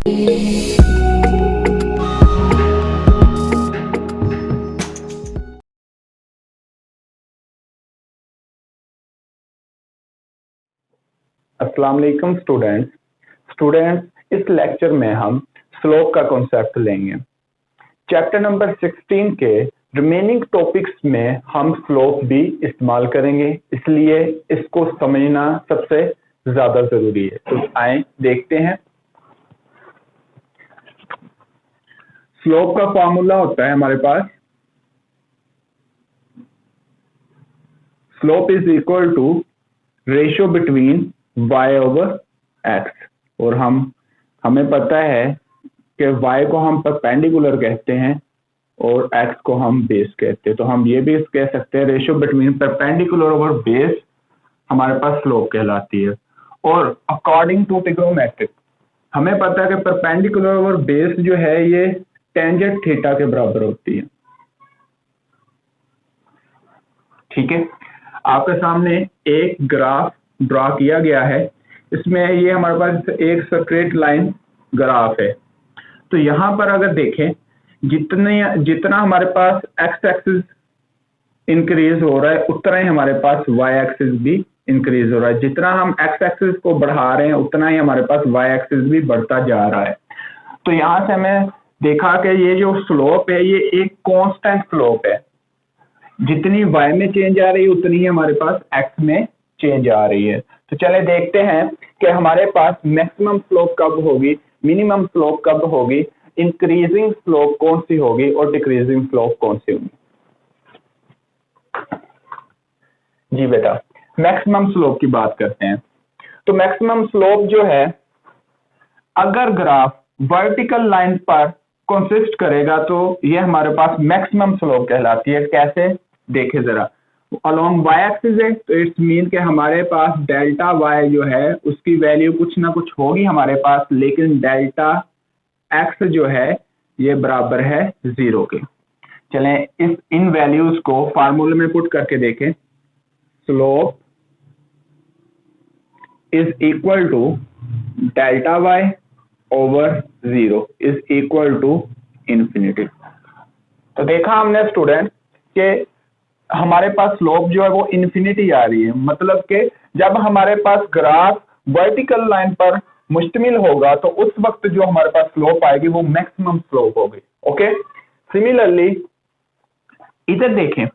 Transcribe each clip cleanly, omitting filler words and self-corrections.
अस्सलाम वालेकुम स्टूडेंट्स इस लेक्चर में हम स्लोप का कॉन्सेप्ट लेंगे। चैप्टर नंबर 16 के रिमेनिंग टॉपिक्स में हम स्लोप भी इस्तेमाल करेंगे, इसलिए इसको समझना सबसे ज्यादा जरूरी है। तो आए देखते हैं। स्लोप का फॉर्मूला होता है हमारे पास, slope is equal to ratio between y over x, और हमें पता है कि y को हम परपेंडिकुलर कहते हैं और x को हम बेस कहते हैं। तो हम ये भी कह सकते हैं ratio between perpendicular over base हमारे पास स्लोप कहलाती है। और अकॉर्डिंग टू ट्रिग्नोमेट्रिक हमें पता है कि परपेंडिकुलर ओवर बेस जो है ये टेंजेंट थीटा के बराबर होती है। ठीक है, आपके सामने एक ग्राफ ड्रॉ किया गया है। इसमें ये हमारे पास एक स्ट्रेट लाइन ग्राफ है। तो यहां पर अगर देखें जितना हमारे पास एक्स एक्सिस इंक्रीज हो रहा है उतना ही हमारे पास वाई एक्सिस भी इंक्रीज हो रहा है। जितना हम एक्स एक्सिस को बढ़ा रहे हैं उतना ही हमारे पास वाई एक्सिस भी बढ़ता जा रहा है। तो यहां से हमें देखा कि ये जो स्लोप है ये एक कांस्टेंट स्लोप है। जितनी y में चेंज आ रही है उतनी ही हमारे पास x में चेंज आ रही है। तो चले देखते हैं कि हमारे पास मैक्सिमम स्लोप कब होगी, मिनिमम स्लोप कब होगी, इंक्रीजिंग स्लोप कौन सी होगी और डिक्रीजिंग स्लोप कौन सी होगी। जी बेटा, मैक्सिमम स्लोप की बात करते हैं। तो मैक्सिमम स्लोप जो है, अगर ग्राफ वर्टिकल लाइन पर कंसिस्ट करेगा तो ये हमारे पास मैक्सिमम स्लोप कहलाती है। कैसे देखें जरा, अलोंग y एक्सिस है तो इट्स मीन के हमारे पास डेल्टा y जो है उसकी वैल्यू कुछ ना कुछ होगी हमारे पास, लेकिन डेल्टा x जो है ये बराबर है 0 के। चलें इन वैल्यूज को फार्मूले में पुट करके देखें। Slope is equal to delta y over 0 is equal to infinity. तो देखा हमने स्टूडेंट कि हमारे पास स्लोप जो है वो इंफिनिटी आ रही है, मतलब कि जब हमारे पास ग्राफ वर्टिकल लाइन पर मुश्तमिल होगा तो उस वक्त जो हमारे पास स्लोप आएगी वो मैक्सिमम स्लोप होगी। ओके, सिमिलरली इधर देखें,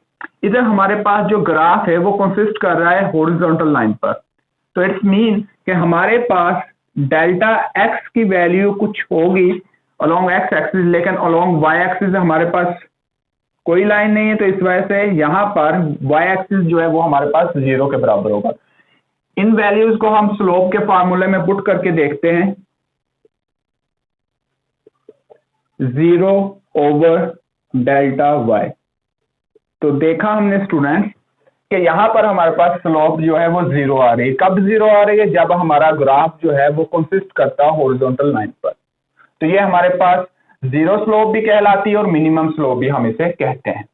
इधर हमारे पास जो ग्राफ है वो कंसिस्ट कर रहा है हॉरिजॉन्टल लाइन पर। तो इट्स मीन कि हमारे पास डेल्टा एक्स की वैल्यू कुछ होगी अलोंग एक्स एक्सिस, लेकिन अलोंग वाई एक्सिस हमारे पास कोई लाइन नहीं है। तो इस वजह से यहां पर y एक्सिस जो है वो हमारे पास 0 के बराबर होगा। इन वैल्यूज को हम स्लोप के फार्मूले में पुट करके देखते हैं। 0 ओवर डेल्टा y। तो देखा हमने स्टूडेंट कि यहां पर हमारे पास स्लोप जो है वो 0 आ रही है। कब 0 आ रही है? जब हमारा ग्राफ जो है वो कंसिस्ट करता है हॉरिजॉन्टल लाइन पर। तो ये हमारे पास 0 स्लोप भी कहलाती है और मिनिमम स्लोप भी हम इसे कहते हैं।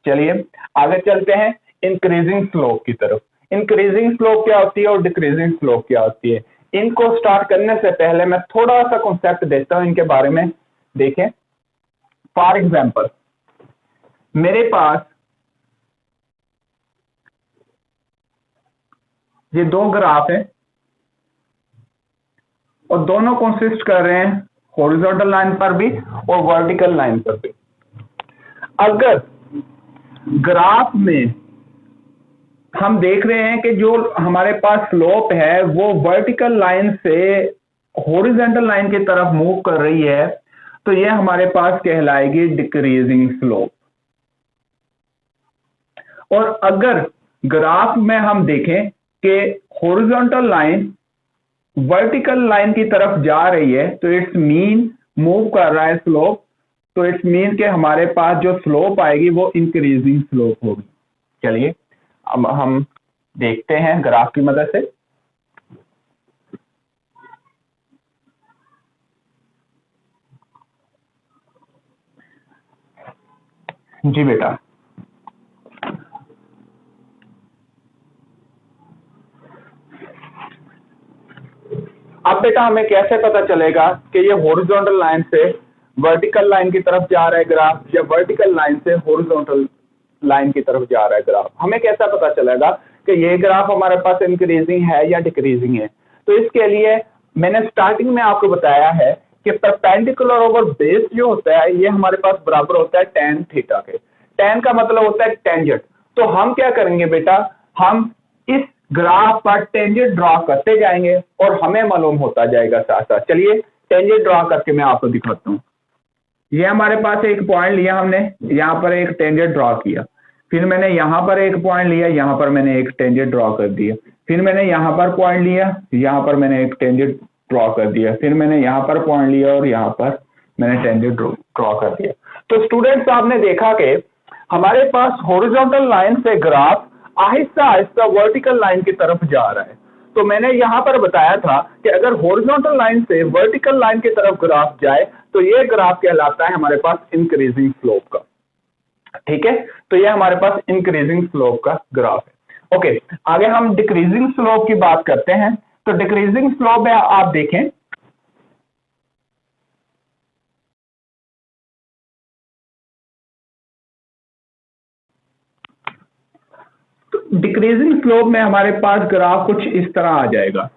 चलिए आगे चलते हैं इंक्रीजिंग स्लोप की तरफ। इंक्रीजिंग स्लोप क्या होती है और डिक्रीजिंग स्लोप क्या होती है, इनको स्टार्ट करने से पहले मैं थोड़ा सा कॉन्सेप्ट देता हूं इनके बारे में। देखें, फॉर एग्जांपल मेरे पास ये दो ग्राफ है और दोनों कंसिस्ट कर रहे हैं हॉरिजॉन्टल लाइन पर भी और वर्टिकल लाइन पर भी। अगर ग्राफ में हम देख रहे हैं कि जो हमारे पास स्लोप है वो वर्टिकल लाइन से हॉरिजॉन्टल लाइन की तरफ मूव कर रही है, तो ये हमारे पास कहलाएगी डिक्रीजिंग स्लोप। और अगर ग्राफ में हम देखें कि हॉरिजॉन्टल लाइन वर्टिकल लाइन की तरफ जा रही है तो इट्स मीन मूव कर रहा है स्लोप, तो इट्स मीन कि हमारे पास जो स्लोप आएगी वो इंक्रीजिंग स्लोप होगी। चलिए अब हम देखते हैं ग्राफ की मदद से। जी बेटा, अब बेटा हमें कैसे पता चलेगा कि ये हॉरिजॉन्टल लाइन से वर्टिकल लाइन की तरफ जा रहा है ग्राफ या वर्टिकल लाइन से हॉरिजॉन्टल लाइन की तरफ जा रहा है ग्राफ? हमें कैसा पता चलेगा कि ये ग्राफ हमारे पास इंक्रीजिंग है या डिक्रीजिंग है? तो इसके लिए मैंने स्टार्टिंग में आपको बताया है कि परपेंडिकुलर ओवर बेस जो होता है ये हमारे पास बराबर होता है tan थीटा के। tan का मतलब होता है टेंजेंट। तो हम क्या करेंगे बेटा, हम इस ग्राफ पर टेंजेंट ड्रॉ करते जाएंगे और हमें मालूम होता जाएगा साथ साथ। चलिए टेंजेंट ड्रॉ करके मैं आपको दिखाता हूँ। ये हमारे पास एक पॉइंट लिया हमने, यहाँ पर एक टेंजेंट ड्रॉ किया, फिर मैंने यहाँ पर एक पॉइंट लिया, यहाँ पर मैंने एक टेंजेंट ड्रॉ कर दिया, फिर मैंने यहाँ पर पॉइंट लिया, यहाँ पर मैंने एक टेंजेंट ड्रॉ कर दिया, फिर मैंने यहाँ पर पॉइंट लिया और यहाँ पर मैंने टेंजेंट ड्रॉ कर दिया। तो स्टूडेंट्स आपने देखा कि हमारे पास हॉरिजॉन्टल लाइन से graph Aahista Aahista vertical line की तरफ जा रहा है। तो मैंने यहाँ पर बताया था कि अगर हॉरिजॉन्टल लाइन से वर्टिकल लाइन की तरफ ग्राफ जाए तो ये ग्राफ कहलाता है हमारे पास इंक्रीजिंग स्लोप का। ठीक है, तो ये हमारे पास इंक्रीजिंग स्लोप का ग्राफ है। ओके, आगे हम डिक्रीजिंग स्लोप की बात करते हैं। तो डिक्रीजिंग स्लोप में आप देखें डिक्रीजिंग स्लोप में हमारे पास ग्राफ कुछ इस तरह आ जाएगा।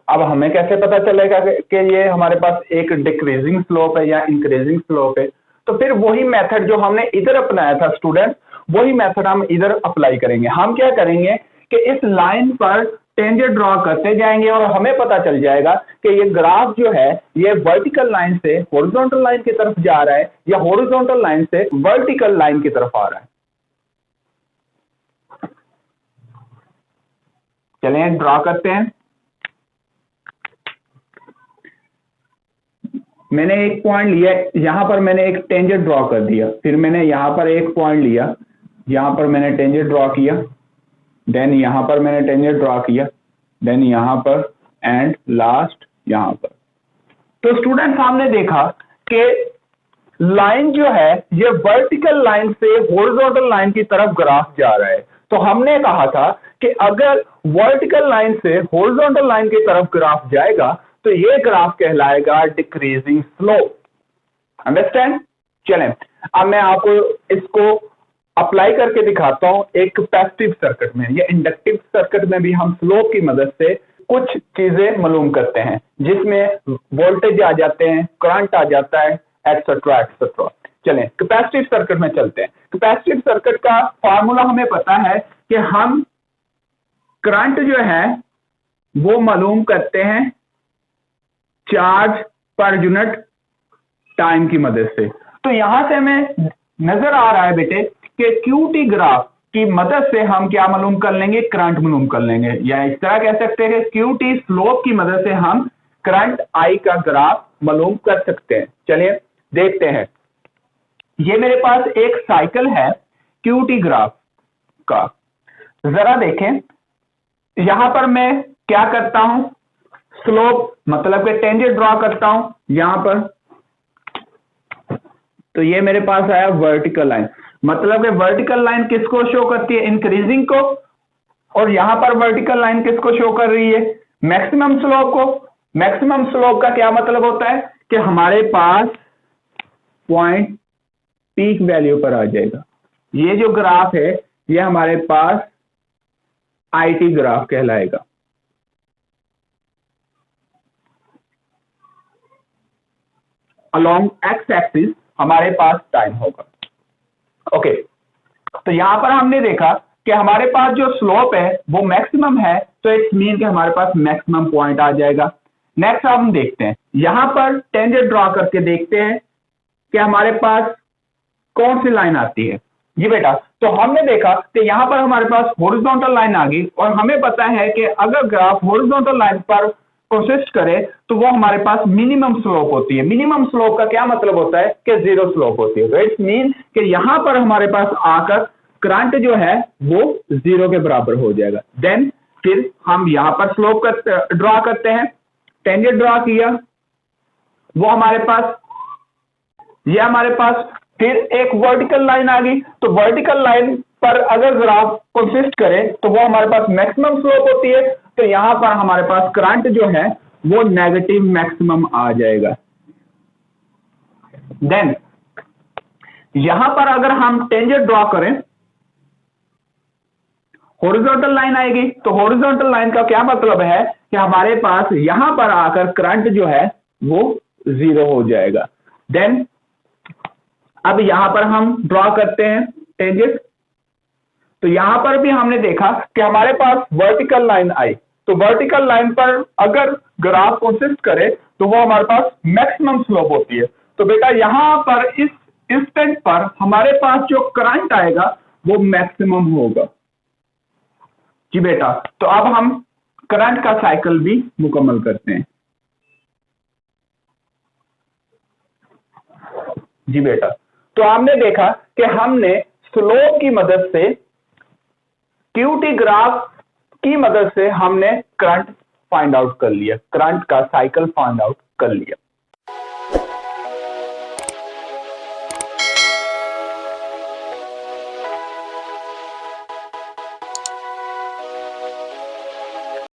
अब हमें कैसे पता चलेगा कि ये हमारे पास एक डिक्रीजिंग स्लोप है या इंक्रीजिंग स्लोप है? तो फिर वही मेथड जो हमने इधर अपनाया था स्टूडेंट, वही मेथड हम इधर अप्लाई करेंगे। हम क्या करेंगे कि इस लाइन पर टेंजेंट ड्रॉ करते जाएंगे और हमें पता चल जाएगा कि ये ग्राफ जो है ये वर्टिकल लाइन से हॉरिजॉन्टल लाइन की तरफ जा रहा है या हॉरिजॉन्टल लाइन से वर्टिकल लाइन की तरफ आ रहा है। चलिए ड्रॉ करते हैं। मैंने एक पॉइंट लिया, यहां पर मैंने एक टेंजेंट ड्रॉ कर दिया, फिर मैंने यहां पर एक पॉइंट लिया, यहां पर मैंने टेंजेंट ड्रॉ किया, देन यहां पर मैंने टेंजेंट ड्रॉ किया, देन यहां पर एंड लास्ट यहां पर। तो स्टूडेंट्स हमने देखा कि लाइन जो है ये वर्टिकल लाइन से हॉरिजॉन्टल लाइन की तरफ ग्राफ जा रहा है। तो हमने कहा था कि अगर वर्टिकल लाइन से हॉरिजॉन्टल लाइन की तरफ ग्राफ जाएगा तो ये ग्राफ कहलाएगा डिक्रीजिंग स्लोप। अंडरस्टैंड? चलें अब मैं आपको इसको अप्लाई करके दिखाता हूं एक कैपेसिटिव सर्किट में या इंडक्टिव सर्किट में भी हम स्लोप की मदद से कुछ चीजें मालूम करते हैं जिसमें वोल्टेज आ जाते हैं, करंट आ जाता है, एटसेट्रा एटसेट्रा। चलें कैपेसिटिव सर्किट में चलते हैं। कैपेसिटिव सर्किट का फॉर्मूला हमें पता है कि हम करंट जो है वो मालूम करते हैं चार्ज पर यूनिट टाइम की मदद से। तो यहां से हमें नजर आ रहा है बेटे कि क्यूटी ग्राफ की मदद से हम क्या मालूम कर लेंगे, करंट मालूम कर लेंगे, या इस तरह कह सकते हैं कि क्यूटी स्लोप की मदद से हम करंट आई का ग्राफ मालूम कर सकते हैं। चलिए देखते हैं। ये मेरे पास एक साइकिल है क्यूटी ग्राफ का, जरा देखें। यहां पर मैं क्या करता हूं, स्लोप मतलब कि टेंजेंट ड्रॉ करता हूं यहां पर। तो ये मेरे पास आया वर्टिकल लाइन, मतलब कि वर्टिकल लाइन किसको शो करती है, इंक्रीजिंग को, और यहां पर वर्टिकल लाइन किसको शो कर रही है, मैक्सिमम स्लोप को। मैक्सिमम स्लोप का क्या मतलब होता है कि हमारे पास पॉइंट पीक वैल्यू पर आ जाएगा। ये जो ग्राफ है ये हमारे पास आईटी ग्राफ कहलाएगा। अलोंग एक्स एक्सिस हमारे पास टाइम होगा। ओके, तो यहां पर हमने देखा कि हमारे पास जो स्लोप है वो मैक्सिमम है, तो इट्स मीन कि हमारे पास मैक्सिमम पॉइंट आ जाएगा। नेक्स्ट हम देखते हैं, यहां पर टेंजेंट ड्रॉ करके देखते हैं कि हमारे पास कौन सी लाइन आती है। जी बेटा, तो हमने देखा कि यहां पर हमारे पास हॉरिजॉन्टल लाइन आ गई और हमें पता है कि अगर ग्राफ हॉरिजॉन्टल लाइन पर प्रोसेस करे तो वो हमारे पास मिनिमम स्लोप होती है। मिनिमम स्लोप का क्या मतलब होता है कि जीरो स्लोप होती है। इट्स मीन कि यहां पर हमारे पास आकर करंट जो है वो जीरो के बराबर हो जाएगा। देन फिर हम यहां पर स्लोप ड्रॉ करते हैं। टेंजेंट ड्रॉ किया, वो हमारे पास, ये हमारे पास फिर एक वर्टिकल लाइन आ गई। तो वर्टिकल लाइन पर अगर ग्राफ कंसिस्ट करे तो वो हमारे पास मैक्सिमम स्लोप होती है। तो यहां पर हमारे पास करंट जो है वो नेगेटिव मैक्सिमम आ जाएगा। देन यहां पर अगर हम टेंजेंट ड्रॉ करें, हॉरिजॉन्टल लाइन आएगी, तो हॉरिजॉन्टल लाइन का क्या मतलब है कि हमारे पास यहां पर आकर करंट जो है वो 0 हो जाएगा। देन अब यहां पर हम ड्रॉ करते हैं टेंजेंट, तो यहां पर भी हमने देखा कि हमारे पास वर्टिकल लाइन आई, तो वर्टिकल लाइन पर अगर ग्राफ को शिफ्ट करे तो वो हमारे पास मैक्सिमम स्लोप होती है। तो बेटा यहां पर इस इंस्टेंट पर हमारे पास जो करंट आएगा वो मैक्सिमम होगा। जी बेटा, तो अब हम करंट का साइकिल भी मुकम्मल करते हैं। जी बेटा, तो हमने देखा कि हमने स्लोप की मदद से, क्यूटी ग्राफ की मदद से हमने करंट फाइंड आउट कर लिया, करंट का साइकिल फाइंड आउट कर लिया।